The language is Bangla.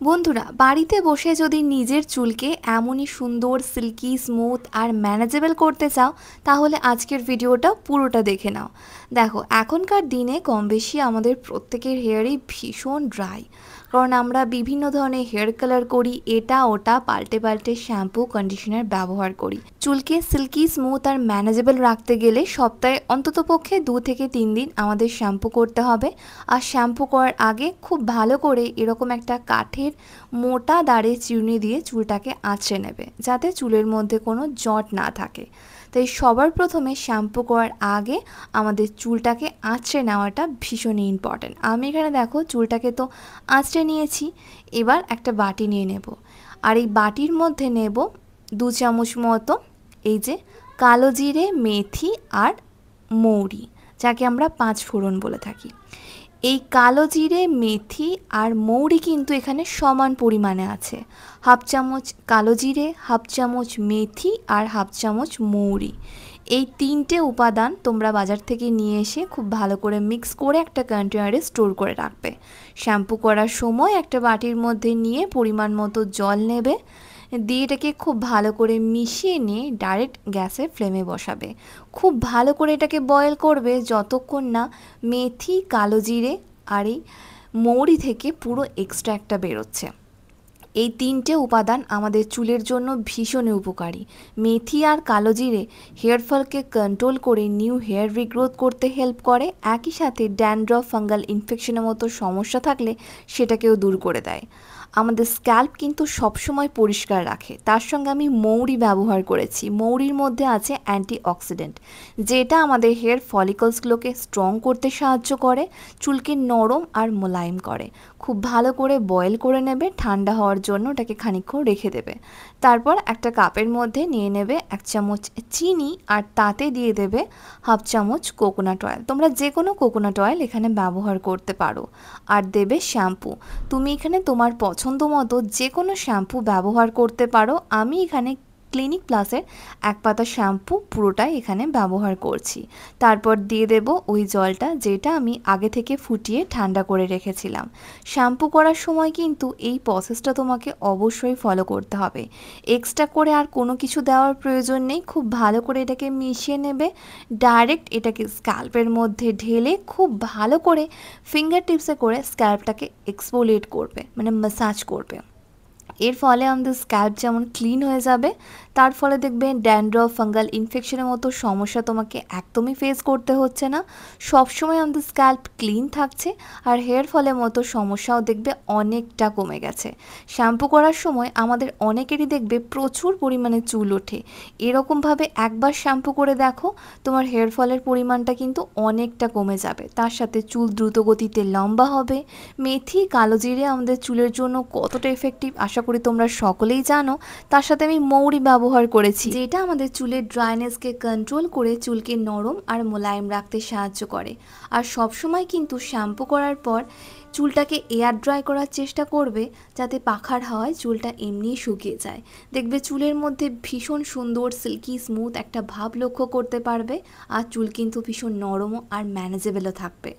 বন্ধুরা, বাড়িতে বসে যদি নিজের চুলকে এমনই সুন্দর, সিল্কি, স্মুথ আর ম্যানেজেবল করতে চাও, তাহলে আজকের ভিডিওটা পুরোটা দেখে নাও। দেখো, এখনকার দিনে কম বেশি আমাদের প্রত্যেকের হেয়ারই ভীষণ ড্রাই, কারণ আমরা বিভিন্ন ধরনের হেয়ার কালার করি, এটা ওটা পাল্টে পাল্টে শ্যাম্পু কন্ডিশনার ব্যবহার করি। চুলকে সিল্কি, স্মুথ আর ম্যানেজেবল রাখতে গেলে সপ্তাহে অন্ততপক্ষে 2 থেকে 3 দিন আমাদের শ্যাম্পু করতে হবে। আর শ্যাম্পু করার আগে খুব ভালো করে এরকম একটা কাঠের মোটা দাঁড়ে চিরুনি দিয়ে চুলটাকে আঁচড়ে নেবে, যাতে চুলের মধ্যে কোনো জট না থাকে। তাই সবার প্রথমে শ্যাম্পু করার আগে আমাদের চুলটাকে আঁচড়ে নেওয়াটা ভীষণই ইম্পর্ট্যান্ট। আমি এখানে দেখো চুলটাকে তো আঁচড়ে নিয়েছি, এবার একটা বাটি নিয়ে নেব। আর এই বাটির মধ্যে নেব 2 চামচ মতো এই যে কালো জিরে, মেথি আর মৌরি, যাকে আমরা 5 ফোড়ন বলে থাকি। এই কালো জিরে, মেথি আর মৌরি কিন্তু এখানে সমান পরিমাণে আছে। হাফ চামচ কালো জিরে, হাফ চামচ মেথি আর হাফ চামচ মৌরি, এই 3টে উপাদান তোমরা বাজার থেকে নিয়ে এসে খুব ভালো করে মিক্স করে একটা কন্টেনারে স্টোর করে রাখবে। শ্যাম্পু করার সময় একটা বাটির মধ্যে নিয়ে পরিমাণ মতো জল নেবে, দিয়ে এটাকে খুব ভালো করে মিশিয়ে নিয়ে ডাইরেক্ট গ্যাসের ফ্লেমে বসাবে। খুব ভালো করে এটাকে বয়েল করবে যতক্ষণ না মেথি, কালো জিরে আর এই মৌরি থেকে পুরো এক্সট্র্যাক্টটা বেরোচ্ছে। এই 3টে উপাদান আমাদের চুলের জন্য ভীষণই উপকারী। মেথি আর কালো জিরে হেয়ার ফলকে কন্ট্রোল করে নিউ হেয়ার রিগ্রোথ করতে হেল্প করে, একই সাথে ড্যান্ড্রফ, ফাঙ্গাল ইনফেকশনের মতো সমস্যা থাকলে সেটাকেও দূর করে দেয়। আমাদের স্ক্যাল্প কিন্তু সবসময় পরিষ্কার রাখে। তার সঙ্গে আমি মৌরি ব্যবহার করেছি। মৌরির মধ্যে আছে অ্যান্টিঅক্সিডেন্ট, যেটা আমাদের হেয়ার ফলিকলসগুলোকে স্ট্রং করতে সাহায্য করে, চুলকে নরম আর মোলায়েম করে। খুব ভালো করে বয়েল করে নেবে, ঠান্ডা হওয়ার জন্য ওটাকে খানিকক্ষণ রেখে দেবে। তারপর একটা কাপের মধ্যে নিয়ে নেবে 1 চামচ চিনি আর তাতে দিয়ে দেবে হাফ চামচ কোকোনাট অয়েল। তোমরা যে কোনো কোকোনাট অয়েল এখানে ব্যবহার করতে পারো। আর দেবে শ্যাম্পু। তুমি এখানে তোমার পছন্দ মতো যে কোনো শ্যাম্পু ব্যবহার করতে পারো। আমি এখানে ক্লিনিক প্লাসের 1 পাতা শ্যাম্পু পুরোটাই এখানে ব্যবহার করছি। তারপর দিয়ে দেব ওই জলটা, যেটা আমি আগে থেকে ফুটিয়ে ঠান্ডা করে রেখেছিলাম। শ্যাম্পু করার সময় কিন্তু এই প্রসেসটা তোমাকে অবশ্যই ফলো করতে হবে। এক্সট্রা করে আর কোনো কিছু দেওয়ার প্রয়োজন নেই। খুব ভালো করে এটাকে মিশিয়ে নেবে, ডাইরেক্ট এটাকে স্ক্যাল্পের মধ্যে ঢেলে খুব ভালো করে ফিঙ্গার টিপসে করে স্ক্যাল্পটাকে এক্সফোলিয়েট করবে, মানে ম্যাসাজ করবে। এর ফলে আমাদের স্ক্যাল্প যেমন ক্লিন হয়ে যাবে, তার ফলে দেখবে ড্যান্ড্রফ, ফাঙ্গাল ইনফেকশনের মতো সমস্যা তোমাকে একদমই ফেস করতে হচ্ছে না। সবসময় আমাদের স্ক্যাল্প ক্লিন থাকছে, আর হেয়ার ফলের মতো সমস্যাও দেখবে অনেকটা কমে গেছে। শ্যাম্পু করার সময় আমাদের অনেকেরই দেখবে প্রচুর পরিমাণে চুল ওঠে। এরকমভাবে একবার শ্যাম্পু করে দেখো, তোমার হেয়ার ফলের পরিমাণটা কিন্তু অনেকটা কমে যাবে। তার সাথে চুল দ্রুত গতিতে লম্বা হবে। মেথি, কালো জিরে আমাদের চুলের জন্য কতটা এফেক্টিভ আশা করি তোমরা সকলেই জানো। তার সাথে আমি মৌরি ব্যবহার করেছি, যেটা আমাদের চুলের ড্রাইনেসকে কন্ট্রোল করে চুলকে নরম আর মোলায়েম রাখতে সাহায্য করে। আর সবসময় কিন্তু শ্যাম্পু করার পর চুলটাকে এয়ার ড্রাই করার চেষ্টা করবে, যাতে পাখার হাওয়ায় চুলটা এমনিই শুকিয়ে যায়। দেখবে চুলের মধ্যে ভীষণ সুন্দর, সিল্কি, স্মুথ একটা ভাব লক্ষ্য করতে পারবে, আর চুল কিন্তু ভীষণ নরমও আর ম্যানেজেবলও থাকবে।